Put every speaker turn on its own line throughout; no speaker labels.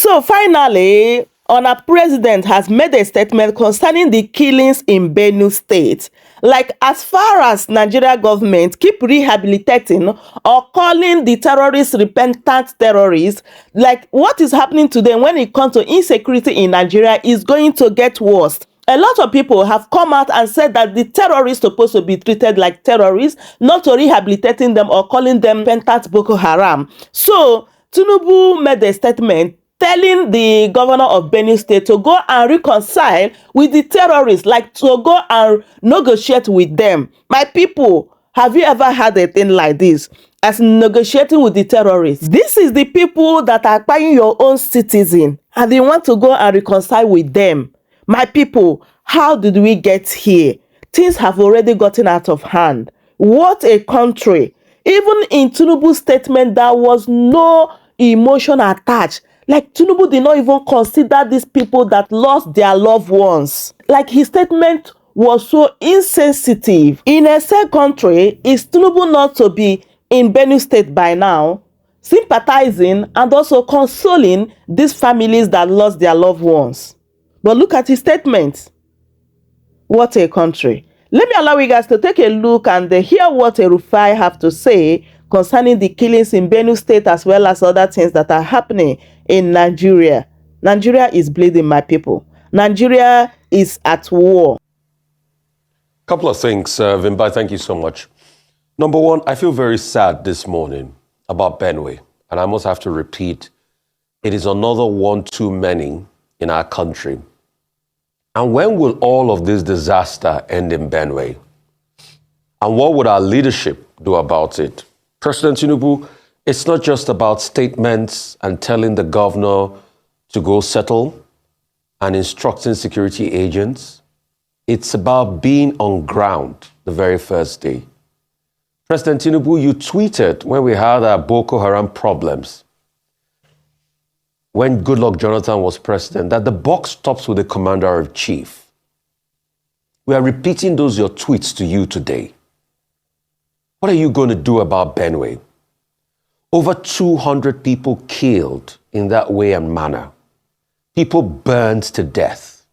So finally, our president has made a statement concerning the killings in Benue State. Like, as far as Nigeria government keep rehabilitating or calling the terrorists repentant terrorists, like what is happening to them when it comes to insecurity in Nigeria is going to get worse. A lot of people have come out and said that the terrorists are supposed to be treated like terrorists, not to rehabilitating them or calling them repentant Boko Haram. So Tinubu made a statement telling the governor of Benue State to go and reconcile with the terrorists, like to go and negotiate with them. My people, have you ever had a thing like this? As negotiating with the terrorists. This is the people that are buying your own citizen and they want to go and reconcile with them. My people, how did we get here? Things have already gotten out of hand. What a country. Even in Tinubu's statement, there was no emotion attached. Like, Tinubu did not even consider these people that lost their loved ones. Like, his statement was so insensitive. In a said country, is Tinubu not to be in Benue State by now, sympathizing and also consoling these families that lost their loved ones? But look at his statement. What a country. Let me allow you guys to take a look and hear what Rufai have to say concerning the killings in Benue State, as well as other things that are happening in Nigeria. Nigeria is bleeding, my people. Nigeria is at war.
Couple of things, Vimba, thank you so much. Number one, I feel very sad this morning about Benue. And I must have to repeat, it is another one too many in our country. And when will all of this disaster end in Benue? And what would our leadership do about it? President Tinubu, it's not just about statements and telling the governor to go settle and instructing security agents. It's about being on ground the very first day. President Tinubu, you tweeted when we had our Boko Haram problems, when Goodluck Jonathan was president, that the buck stops with the commander-in-chief. We are repeating those your tweets to you today. What are you going to do about Benue? Over 200 people killed in that way and manner. People burned to death.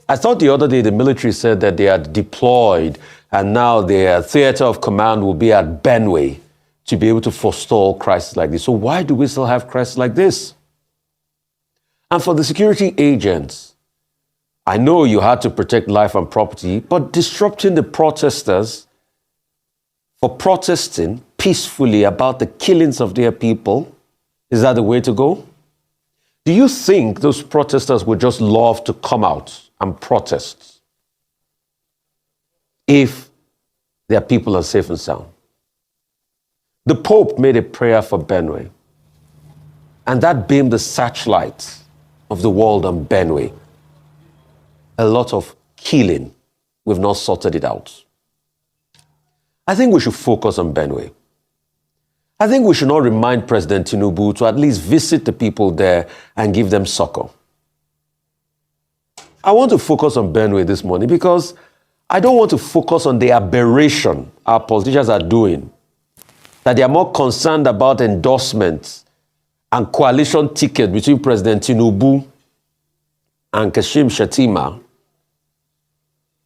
I thought the other day the military said that they had deployed and now their theater of command will be at Benue to be able to forestall crises like this. So why do we still have crises like this? And for the security agents, I know you had to protect life and property, but disrupting the protesters for protesting peacefully about the killings of their people, is that the way to go? Do you think those protesters would just love to come out and protest if their people are safe and sound? The Pope made a prayer for Benue, and that beamed the searchlight of the world on Benue. A lot of killing. We've not sorted it out. I think we should focus on Benue. I think we should not remind President Tinubu to at least visit the people there and give them succor. I want to focus on Benue this morning because I don't want to focus on the aberration our politicians are doing, that they are more concerned about endorsements and coalition ticket between President Tinubu and Kashim Shettima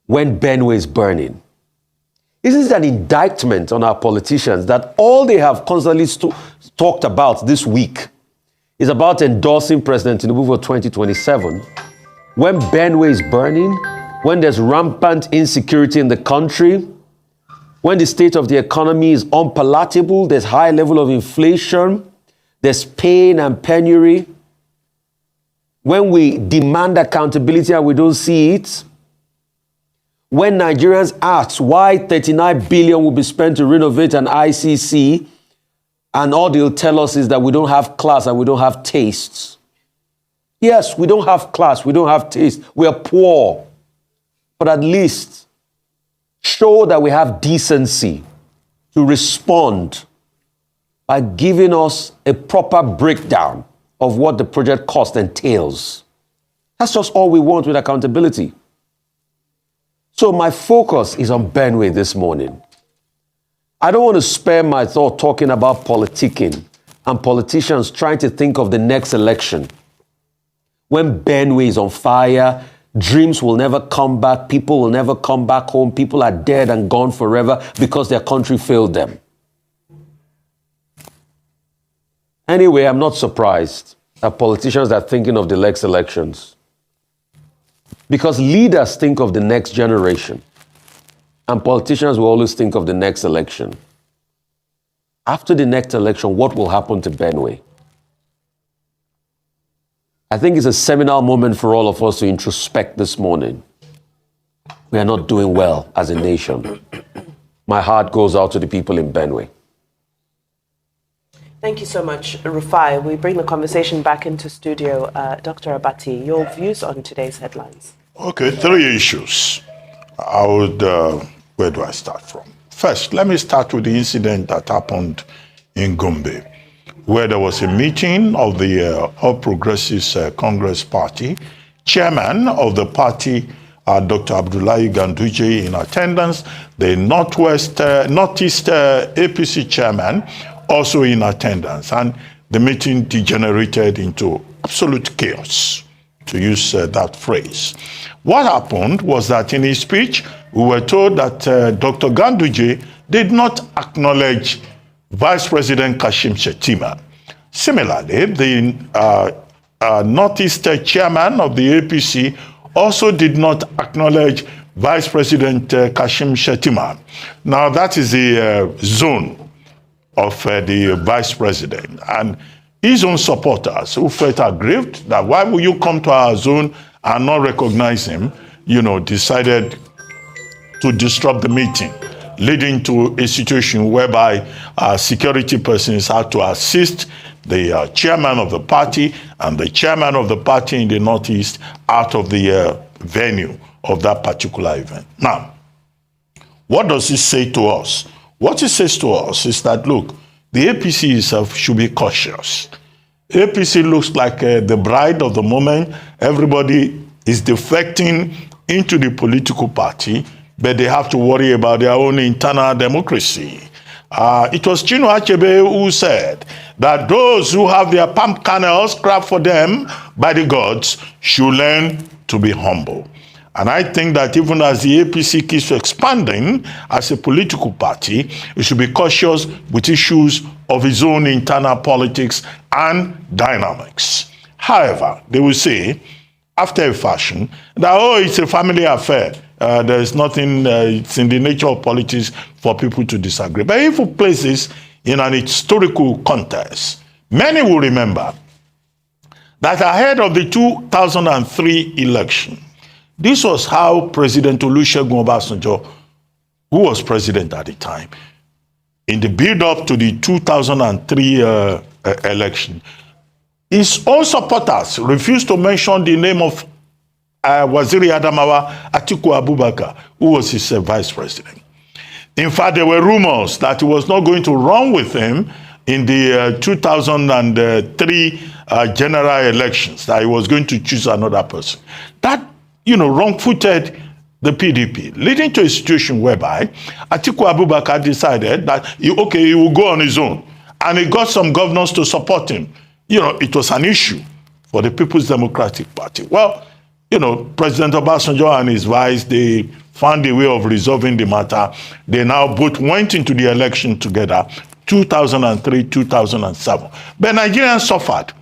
when Benue is burning. This is an indictment on our politicians that all they have constantly talked about this week is about endorsing President Tinubu for 2027. When Benue is burning, when there's rampant insecurity in the country, when the state of the economy is unpalatable, there's high level of inflation, there's pain and penury, when we demand accountability and we don't see it, when Nigerians ask why 39 billion will be spent to renovate an ICC, and all they'll tell us is that we don't have class and we don't have tastes. Yes, we don't have class, we don't have taste, we are poor. But at least show that we have decency to respond by giving us a proper breakdown of what the project cost entails. That's just all we want with accountability. So my focus is on Benue this morning. I don't want to spare my thought talking about politicking and politicians trying to think of the next election. When Benue is on fire, dreams will never come back, people will never come back home, people are dead and gone forever because their country failed them. Anyway, I'm not surprised that politicians are thinking of the next elections, because leaders think of the next generation, and politicians will always think of the next election. After the next election, what will happen to Benue? I think it's a seminal moment for all of us to introspect this morning. We are not doing well as a nation. My heart goes out to the people in Benue.
Thank you so much, Rufai. We bring the conversation back into studio. Dr. Abati, your views on today's headlines.
Okay, 3 issues. I would, where do I start from? First, let me start with the incident that happened in Gombe, where there was a meeting of the All Progressives Congress Party. Chairman of the party, Dr. Abdullahi Ganduje, in attendance. The Northeast APC chairman also in attendance. And the meeting degenerated into absolute chaos, to use that phrase. What happened was that in his speech, we were told that Dr. Ganduje did not acknowledge Vice President Kashim Shettima. Similarly, the Northeast chairman of the APC also did not acknowledge Vice President Kashim Shettima. Now, that is the zone of the Vice President. And his own supporters who felt aggrieved that why will you come to our zone and not recognize him, decided to disrupt the meeting, leading to a situation whereby security persons had to assist the chairman of the party and the chairman of the party in the Northeast out of the venue of that particular event. Now, what does this say to us? What it says to us is that, look, the APC itself should be cautious. APC looks like the bride of the moment. Everybody is defecting into the political party, but they have to worry about their own internal democracy. It was Chinua Achebe who said that those who have their palm kernels scrapped for them by the gods should learn to be humble. And I think that even as the APC keeps expanding as a political party, it should be cautious with issues of its own internal politics and dynamics. However, they will say, after a fashion, that, it's a family affair. There is nothing, it's in the nature of politics for people to disagree. But if we place this in an historical context, many will remember that ahead of the 2003 election, this was how President Olusegun Obasanjo, who was president at the time, in the build-up to the 2003 election, his own supporters refused to mention the name of Waziri Adamawa Atiku Abubakar, who was his vice president. In fact, there were rumors that he was not going to run with him in the 2003 general elections, that he was going to choose another person. That wrong-footed the PDP, leading to a situation whereby Atiku Abubakar decided that, he will go on his own. And he got some governors to support him. It was an issue for the People's Democratic Party. Well, President Obasanjo and his vice, they found a way of resolving the matter. They now both went into the election together, 2003, 2007. But Nigerians suffered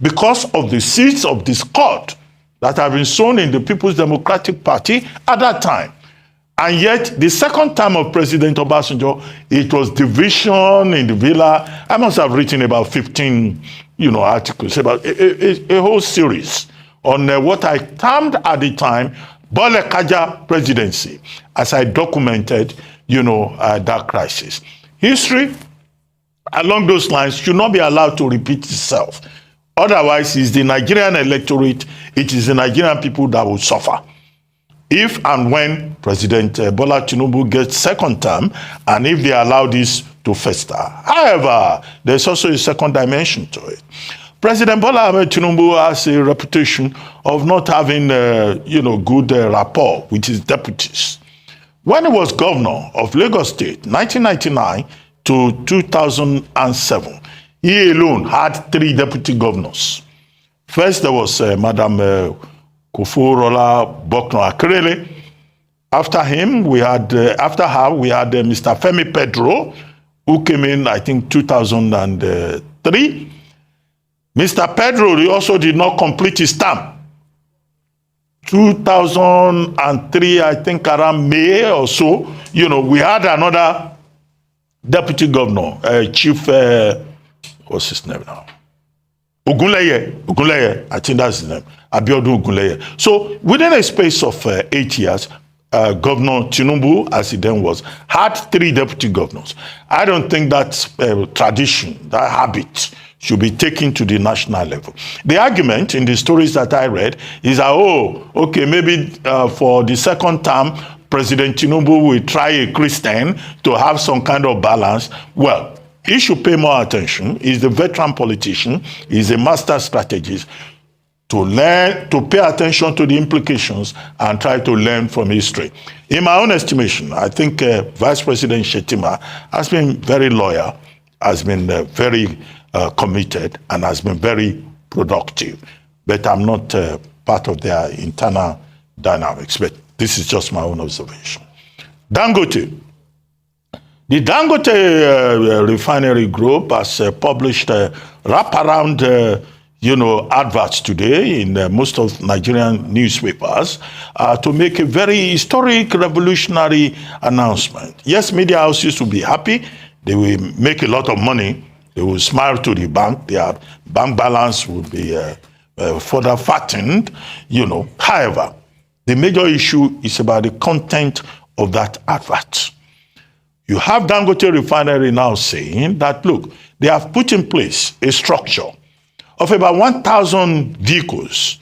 because of the seeds of discord that have been sown in the People's Democratic Party at that time. And yet, the second term of President Obasanjo, it was division in the villa. I must have written about 15, articles, about a whole series on what I termed at the time, Bole Kaja presidency, as I documented, that crisis. History, along those lines, should not be allowed to repeat itself. Otherwise, it's the Nigerian electorate, it is the Nigerian people that will suffer. If and when President Bola Tinubu gets second term, and if they allow this to fester. However, there's also a second dimension to it. President Bola Tinubu has a reputation of not having, good rapport with his deputies. When he was governor of Lagos State, 1999 to 2007, He alone had 3 deputy governors. First, there was Madam Koforola Bokno Akerele. After him, we had after her we had Mr. Femi Pedro, who came in, I think, 2003. Mr. Pedro, he also did not complete his term. 2003, I think around May or so, we had another deputy governor, Chief, what's his name now? Ogunleye, I think that's his name, Abiodun Ogunleye. So within a space of 8 years, Governor Tinubu, as he then was, had 3 deputy governors. I don't think that tradition, that habit, should be taken to the national level. The argument in the stories that I read is that, maybe for the second term, President Tinubu will try a Christian to have some kind of balance. Well, he should pay more attention. He's the veteran politician. He's a master strategist. To learn, to pay attention to the implications and try to learn from history. In my own estimation, I think Vice President Shetima has been very loyal, has been very committed, and has been very productive. But I'm not part of their internal dynamics, but this is just my own observation. Dangote. The Dangote refinery group has published wraparound adverts today in most of Nigerian newspapers to make a very historic, revolutionary announcement. Yes, media houses will be happy. They will make a lot of money. They will smile to the bank. Their bank balance will be further fattened. However, the major issue is about the content of that advert. You have Dangote refinery now saying that, look, they have put in place a structure of about 1,000 vehicles,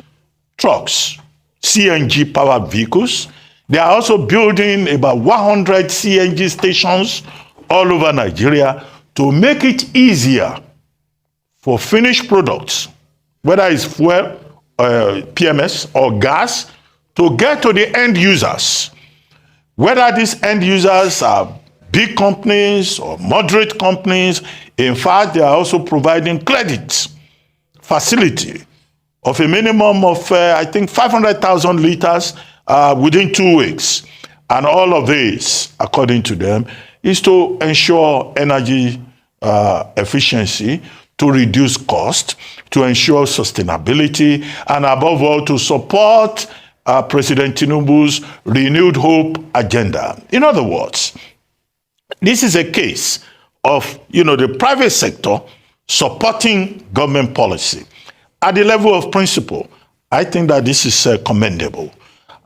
trucks, CNG-powered vehicles. They are also building about 100 CNG stations all over Nigeria to make it easier for finished products, whether it's fuel, PMS, or gas, to get to the end users. Whether these end users are big companies or moderate companies, in fact, they are also providing credits facility of a minimum of, I think, 500,000 liters within 2 weeks. And all of this, according to them, is to ensure energy efficiency, to reduce cost, to ensure sustainability, and above all, to support President Tinubu's renewed hope agenda. In other words, this is a case of, the private sector supporting government policy. At the level of principle, I think that this is commendable.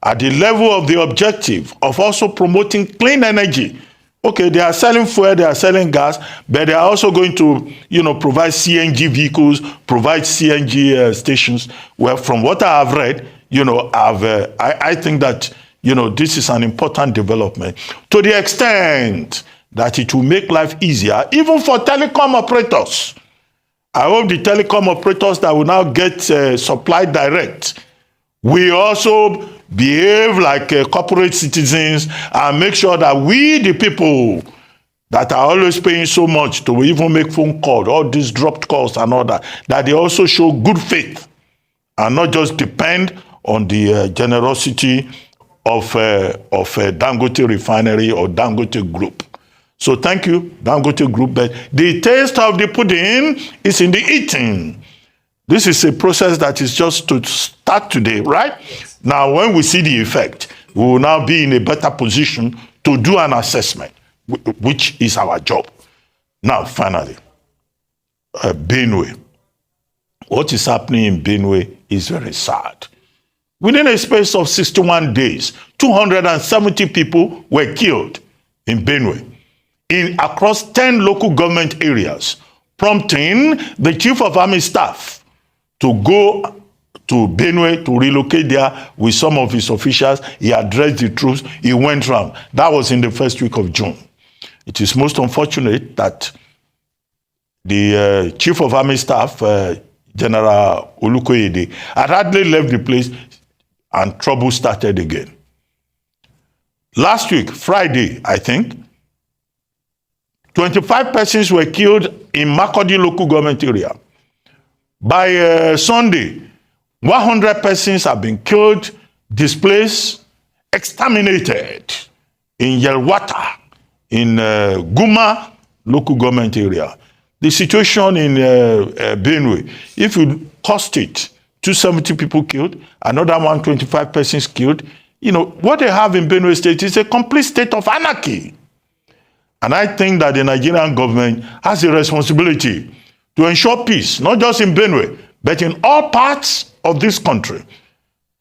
At the level of the objective of also promoting clean energy, okay, they are selling fuel, they are selling gas, but they are also going to, provide CNG vehicles, provide CNG stations. Well, from what I have read, I think that, this is an important development to the extent that it will make life easier, even for telecom operators. I hope the telecom operators that will now get supplied direct will also behave like corporate citizens and make sure that we, the people that are always paying so much to even make phone calls, all these dropped calls and all that they also show good faith and not just depend on the generosity of Dangote Refinery or Dangote Group. So thank you, Dangote Group. But the taste of the pudding is in the eating. This is a process that is just to start today, right? Now, when we see the effect, we will now be in a better position to do an assessment, which is our job. Now, finally, Benue. What is happening in Benue is very sad. Within a space of 61 days, 270 people were killed in Benue, across 10 local government areas, prompting the Chief of Army Staff to go to Benue to relocate there with some of his officials. He addressed the troops. He went round. That was in the first week of June. It is most unfortunate that the Chief of Army Staff, General Olukoyede, had hardly left the place and trouble started again. Last week, Friday, I think, 25 persons were killed in Makurdi local government area. By Sunday, 100 persons have been killed, displaced, exterminated in Yelwata, in Guma local government area. The situation in Benue, if you cost it, 270 people killed, another 125 persons killed. You know, what they have in Benue State is a complete state of anarchy. And I think that the Nigerian government has a responsibility to ensure peace, not just in Benue, but in all parts of this country.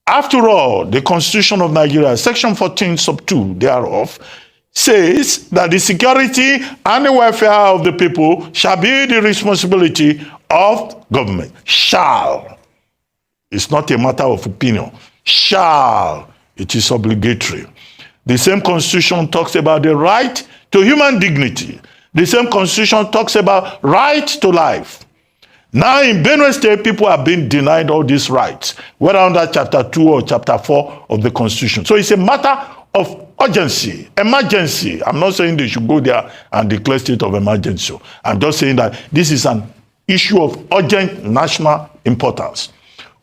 After all, the Constitution of Nigeria, Section 14, sub 2 thereof, says that the security and the welfare of the people shall be the responsibility of government. Shall. It's not a matter of opinion. Shall. It is obligatory. The same Constitution talks about the right to human dignity. The same Constitution talks about right to life. Now in Benue State, people have been denied all these rights, whether under Chapter 2 or Chapter 4 of the Constitution. So it's a matter of urgency, emergency. I'm not saying they should go there and declare state of emergency. I'm just saying that this is an issue of urgent national importance.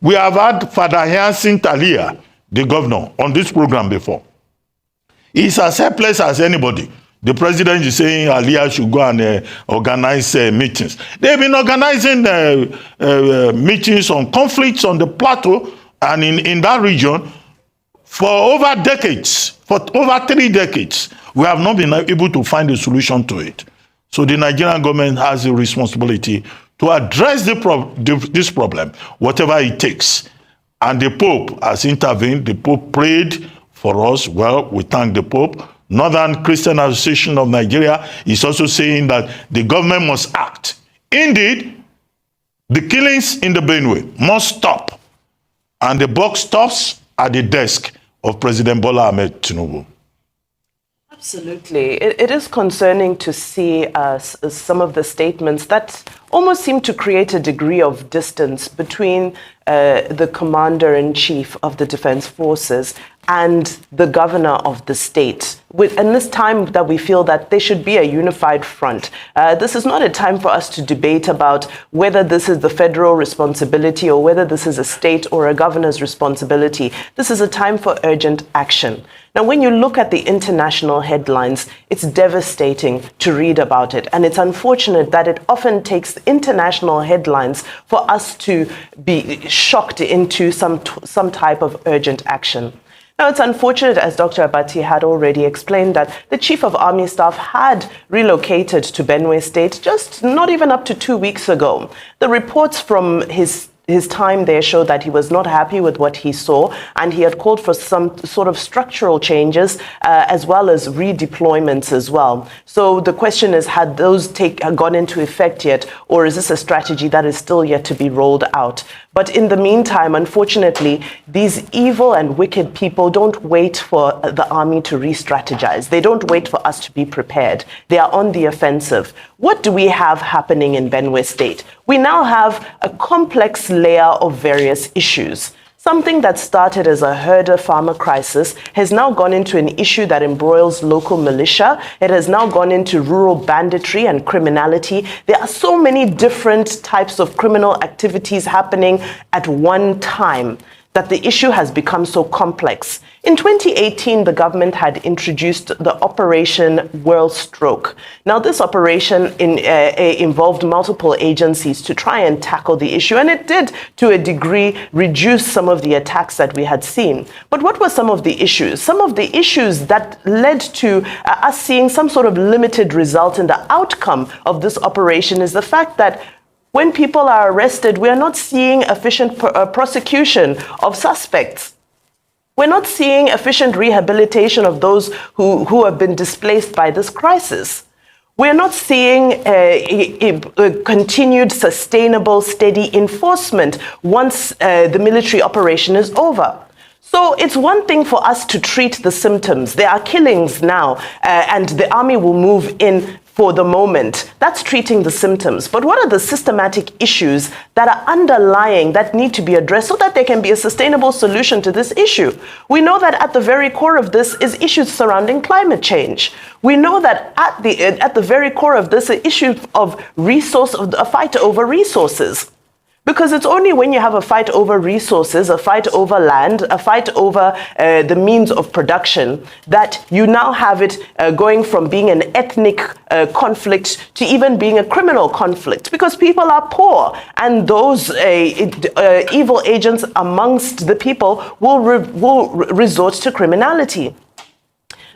We have had Father Hyacinth Talia, the governor, on this program before. He's as helpless as anybody. The president is saying Aliyah should go and organize meetings. They've been organizing meetings on conflicts on the plateau and in that region for over decades, for over 3 decades. We have not been able to find a solution to it. So the Nigerian government has a responsibility to address this problem, whatever it takes. And the Pope has intervened. The Pope prayed for us. Well, we thank the Pope. Northern Christian Association of Nigeria is also saying that the government must act. Indeed, the killings in the Benue must stop. And the buck stops at the desk of President Bola Ahmed Tinubu.
Absolutely. It is concerning to see some of the statements that almost seem to create a degree of distance between the commander-in-chief of the defense forces and the governor of the state. In this time that we feel that there should be a unified front. This is not a time for us to debate about whether this is the federal responsibility or whether this is a state or a governor's responsibility. This is a time for urgent action. Now, when you look at the international headlines, it's devastating to read about it. And it's unfortunate that it often takes international headlines for us to be shocked into some type of urgent action. Now, it's unfortunate, as Dr. Abati had already explained, that the Chief of Army Staff had relocated to Benue State just not even up to 2 weeks ago. The reports from his time there showed that he was not happy with what he saw, and he had called for some sort of structural changes as well as redeployments as well. So the question is, had those gone into effect yet, or is this a strategy that is still yet to be rolled out? But in the meantime, unfortunately, these evil and wicked people don't wait for the army to re-strategize. They don't wait for us to be prepared. They are on the offensive. What do we have happening in Benue State? We now have a complex layer of various issues. Something that started as a herder-farmer crisis has now gone into an issue that embroils local militia. It has now gone into rural banditry and criminality. There are so many different types of criminal activities happening at one time that the issue has become so complex. In 2018, the government had introduced the Operation World Stroke. Now, this operation involved multiple agencies to try and tackle the issue, and it did, to a degree, reduce some of the attacks that we had seen. But what were some of the issues? Some of the issues that led to us seeing some sort of limited result in the outcome of this operation is the fact that when people are arrested, we are not seeing efficient prosecution of suspects. We're not seeing efficient rehabilitation of those who have been displaced by this crisis. We're not seeing a continued, sustainable, steady enforcement once the military operation is over. So it's one thing for us to treat the symptoms. There are killings now, and the army will move in
for the moment. That's treating the symptoms. But what are the systematic issues that are underlying that need to be addressed so that there can be a sustainable solution to this issue? We know that at the very core of this is issues surrounding climate change. We know that at the very core of this is issue of a fight over resources. Because it's only when you have a fight over resources, a fight over land, a fight over the means of production, that you now have it going from being an ethnic conflict to even being a criminal conflict. Because people are poor, and those evil agents amongst the people will resort to criminality.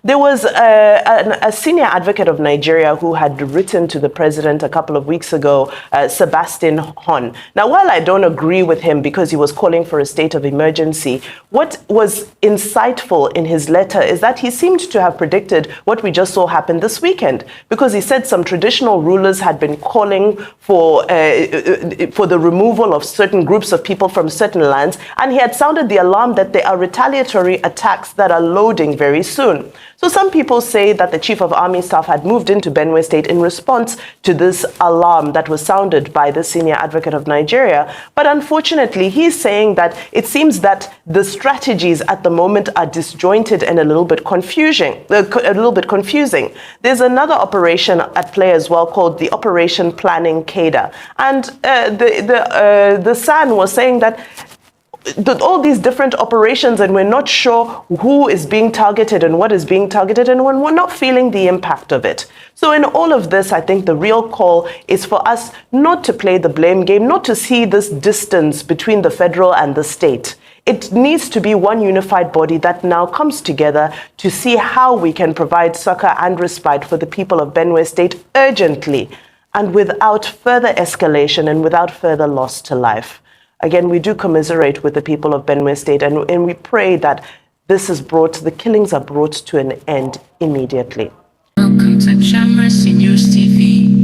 There was a senior advocate of Nigeria who had written to the president a couple of weeks ago, Sebastian Hon. Now, while I don't agree with him because he was calling for a state of emergency, what was insightful in his letter is that he seemed to have predicted what we just saw happen this weekend, because he said some traditional rulers had been calling for the removal of certain groups of people from certain lands, and he had sounded the alarm that there are retaliatory attacks that are loading very soon. So some people say that the Chief of Army Staff had moved into Benue State in response to this alarm that was sounded by the senior advocate of Nigeria. But unfortunately, he's saying that it seems that the strategies at the moment are disjointed and a little bit confusing. There's another operation at play as well called the Operation Planning CADA. And the SAN was saying that all these different operations, and we're not sure who is being targeted and what is being targeted, and we're not feeling the impact of it. So in all of this, I think the real call is for us not to play the blame game, not to see this distance between the federal and the state. It needs to be one unified body that now comes together to see how we can provide succor and respite for the people of Benue State urgently and without further escalation and without further loss to life. Again, we do commiserate with the people of Benue State, and we pray that the killings are brought to an end immediately.
Welcome to Chamber News TV.